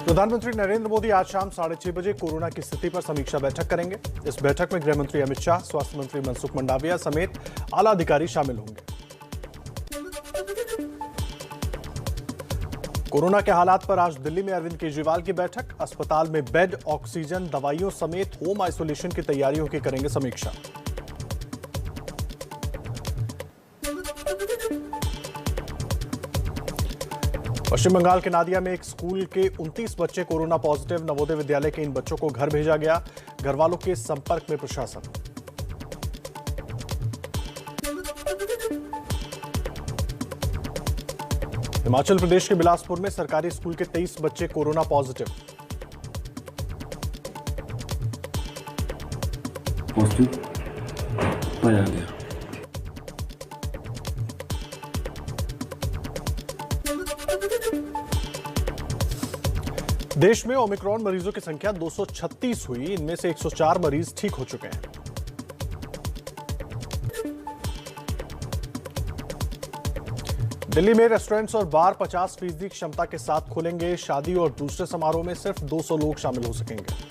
प्रधानमंत्री नरेंद्र मोदी आज शाम 6:30 बजे कोरोना की स्थिति पर समीक्षा बैठक करेंगे। इस बैठक में गृह मंत्री अमित शाह, स्वास्थ्य मंत्री मनसुख मंडाविया समेत आला अधिकारी शामिल होंगे। कोरोना के हालात पर आज दिल्ली में अरविंद केजरीवाल की बैठक। अस्पताल में बेड, ऑक्सीजन, दवाइयों समेत होम आइसोलेशन की तैयारियों की करेंगे समीक्षा। पश्चिम बंगाल के नादिया में एक स्कूल के 29 बच्चे कोरोना पॉजिटिव। नवोदय विद्यालय के इन बच्चों को घर भेजा गया। घर वालों के संपर्क में प्रशासन। हिमाचल प्रदेश के बिलासपुर में सरकारी स्कूल के 23 बच्चे कोरोना पॉजिटिव। पाया गया। देश में ओमिक्रॉन मरीजों की संख्या 236 हुई। इनमें से 104 मरीज ठीक हो चुके हैं। दिल्ली में रेस्टोरेंट्स और बार 50% क्षमता के साथ खुलेंगे। शादी और दूसरे समारोह में सिर्फ 200 लोग शामिल हो सकेंगे।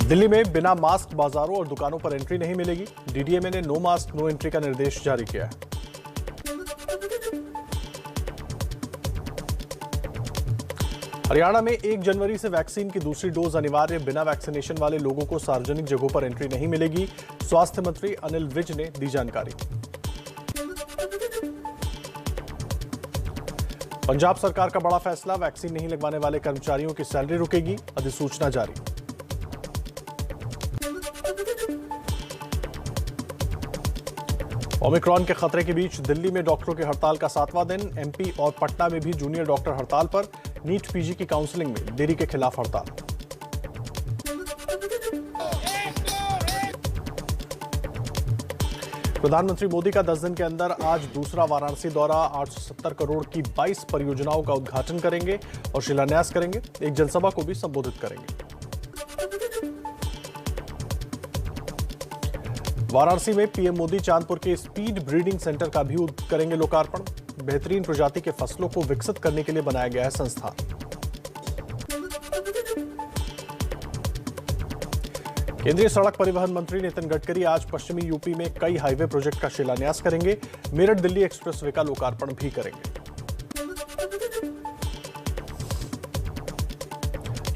दिल्ली में बिना मास्क बाजारों और दुकानों पर एंट्री नहीं मिलेगी। डीडीएमए ने नो मास्क नो एंट्री का निर्देश जारी किया है। हरियाणा में 1 जनवरी से वैक्सीन की दूसरी डोज अनिवार्य। बिना वैक्सीनेशन वाले लोगों को सार्वजनिक जगहों पर एंट्री नहीं मिलेगी। स्वास्थ्य मंत्री अनिल विज ने दी जानकारी। पंजाब सरकार का बड़ा फैसला, वैक्सीन नहीं लगवाने वाले कर्मचारियों की सैलरी रुकेगी। अधिसूचना जारी। ओमिक्रॉन के खतरे के बीच दिल्ली में डॉक्टरों की हड़ताल का 7वां दिन। एमपी और पटना में भी जूनियर डॉक्टर हड़ताल पर। नीट पीजी की काउंसलिंग में देरी के खिलाफ हड़ताल। प्रधानमंत्री मोदी का 10 दिन के अंदर आज दूसरा वाराणसी दौरा। 870 करोड़ की 22 परियोजनाओं का उद्घाटन करेंगे और शिलान्यास करेंगे। एक जनसभा को भी संबोधित करेंगे। वाराणसी में पीएम मोदी चांदपुर के स्पीड ब्रीडिंग सेंटर का भी करेंगे लोकार्पण। बेहतरीन प्रजाति के फसलों को विकसित करने के लिए बनाया गया है संस्थान। केंद्रीय सड़क परिवहन मंत्री नितिन गडकरी आज पश्चिमी यूपी में कई हाईवे प्रोजेक्ट का शिलान्यास करेंगे। मेरठ दिल्ली एक्सप्रेसवे का लोकार्पण भी करेंगे।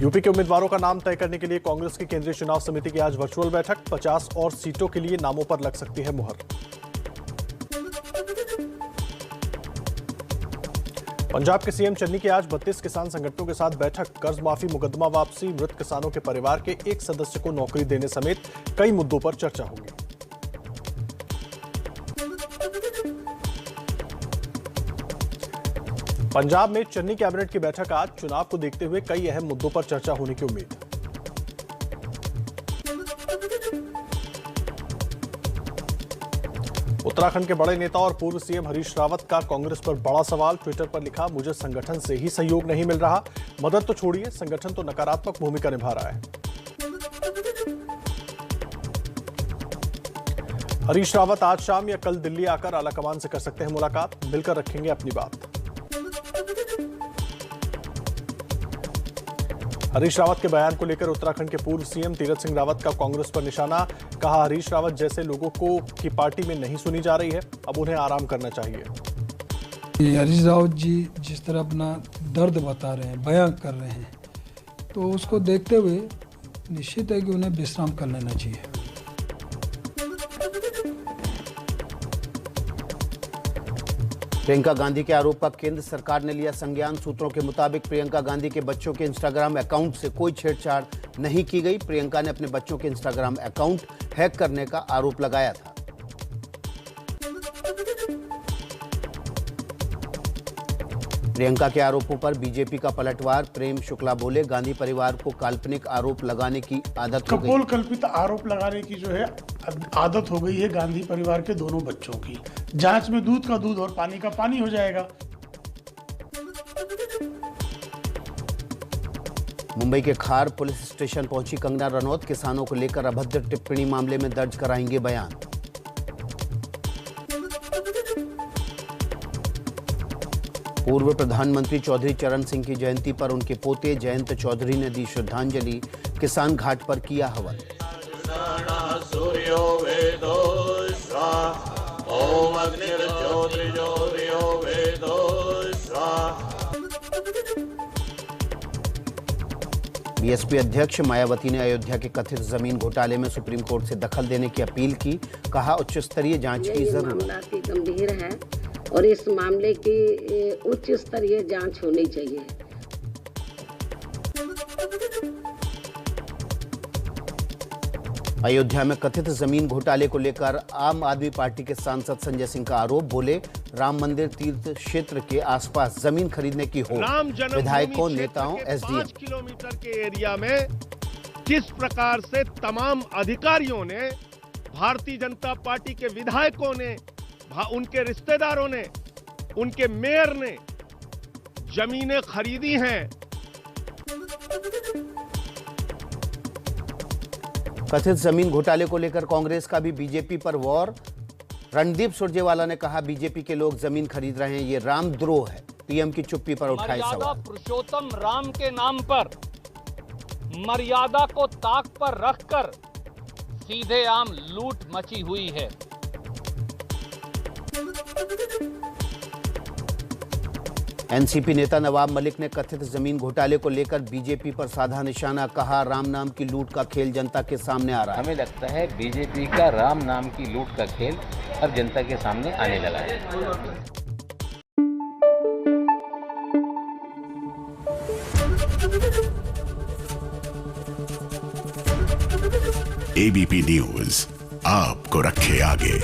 यूपी के उम्मीदवारों का नाम तय करने के लिए कांग्रेस की केंद्रीय चुनाव समिति की आज वर्चुअल बैठक। 50 और सीटों के लिए नामों पर लग सकती है मुहर। पंजाब के सीएम चन्नी की आज 32 किसान संगठनों के साथ बैठक। कर्ज माफी, मुकदमा वापसी, मृत किसानों के परिवार के एक सदस्य को नौकरी देने समेत कई मुद्दों पर चर्चा होगी। पंजाब में चन्नी कैबिनेट की बैठक आज। चुनाव को देखते हुए कई अहम मुद्दों पर चर्चा होने की उम्मीद। उत्तराखंड के बड़े नेता और पूर्व सीएम हरीश रावत का कांग्रेस पर बड़ा सवाल। ट्विटर पर लिखा, मुझे संगठन से ही सहयोग नहीं मिल रहा। मदद तो छोड़िए, संगठन तो नकारात्मक भूमिका निभा रहा है। हरीश रावत आज शाम या कल दिल्ली आकर आलाकमान से कर सकते हैं मुलाकात। मिलकर रखेंगे अपनी बात। हरीश रावत के बयान को लेकर उत्तराखंड के पूर्व सीएम तीरथ सिंह रावत का कांग्रेस पर निशाना। कहा, हरीश रावत जैसे लोगों को की पार्टी में नहीं सुनी जा रही है, अब उन्हें आराम करना चाहिए। हरीश रावत जी जिस तरह अपना दर्द बता रहे हैं, बयान कर रहे हैं, तो उसको देखते हुए निश्चित है कि उन्हें विश्राम कर लेना चाहिए। प्रियंका गांधी के आरोप का केंद्र सरकार ने लिया संज्ञान। सूत्रों के मुताबिक प्रियंका गांधी के बच्चों के इंस्टाग्राम अकाउंट से कोई छेड़छाड़ नहीं की गई। प्रियंका ने अपने बच्चों के इंस्टाग्राम अकाउंट हैक करने का आरोप लगाया था। प्रियंका के आरोपों पर बीजेपी का पलटवार। प्रेम शुक्ला बोले, गांधी परिवार को काल्पनिक आरोप लगाने की आदत हो गई। कपोल कल्पित आरोप लगाने की जो है आदत हो गई है गांधी परिवार के दोनों बच्चों की। जांच में दूध का दूध और पानी का पानी हो जाएगा। मुंबई के खार पुलिस स्टेशन पहुंची कंगना रनौत, किसानों को लेकर अभद्र टिप्पणी मामले में दर्ज कराएंगे बयान। पूर्व प्रधानमंत्री चौधरी चरण सिंह की जयंती पर उनके पोते जयंत चौधरी ने दी श्रद्धांजलि, किसान घाट पर किया हवन। बीएसपी अध्यक्ष मायावती ने अयोध्या के कथित जमीन घोटाले में सुप्रीम कोर्ट से दखल देने की अपील की, कहा उच्च स्तरीय जांच की जरूरत। मामला अति गंभीर है और इस मामले की उच्च स्तरीय जांच होनी चाहिए। अयोध्या में कथित जमीन घोटाले को लेकर आम आदमी पार्टी के सांसद संजय सिंह का आरोप, बोले राम मंदिर तीर्थ क्षेत्र के आसपास जमीन खरीदने की होड़, विधायकों, नेताओं, एसडीएम। 5 किलोमीटर के एरिया में किस प्रकार से तमाम अधिकारियों ने, भारतीय जनता पार्टी के विधायकों ने, उनके रिश्तेदारों ने, उनके मेयर ने जमीनें खरीदी हैं। कथित जमीन घोटाले को लेकर कांग्रेस का भी बीजेपी पर वॉर। रणदीप सुरजेवाला ने कहा बीजेपी के लोग जमीन खरीद रहे हैं, ये रामद्रोह है। पीएम की चुप्पी पर उठाए सवाल। पुरुषोत्तम राम के नाम पर मर्यादा को ताक पर रखकर सीधे आम लूट मची हुई है। एनसीपी नेता नवाब मलिक ने कथित जमीन घोटाले को लेकर बीजेपी पर साधा निशाना, कहा राम नाम की लूट का खेल जनता के सामने आ रहा है। हमें लगता है बीजेपी का राम नाम की लूट का खेल अब जनता के सामने आने लगा है। एबीपी न्यूज आपको रखे आगे।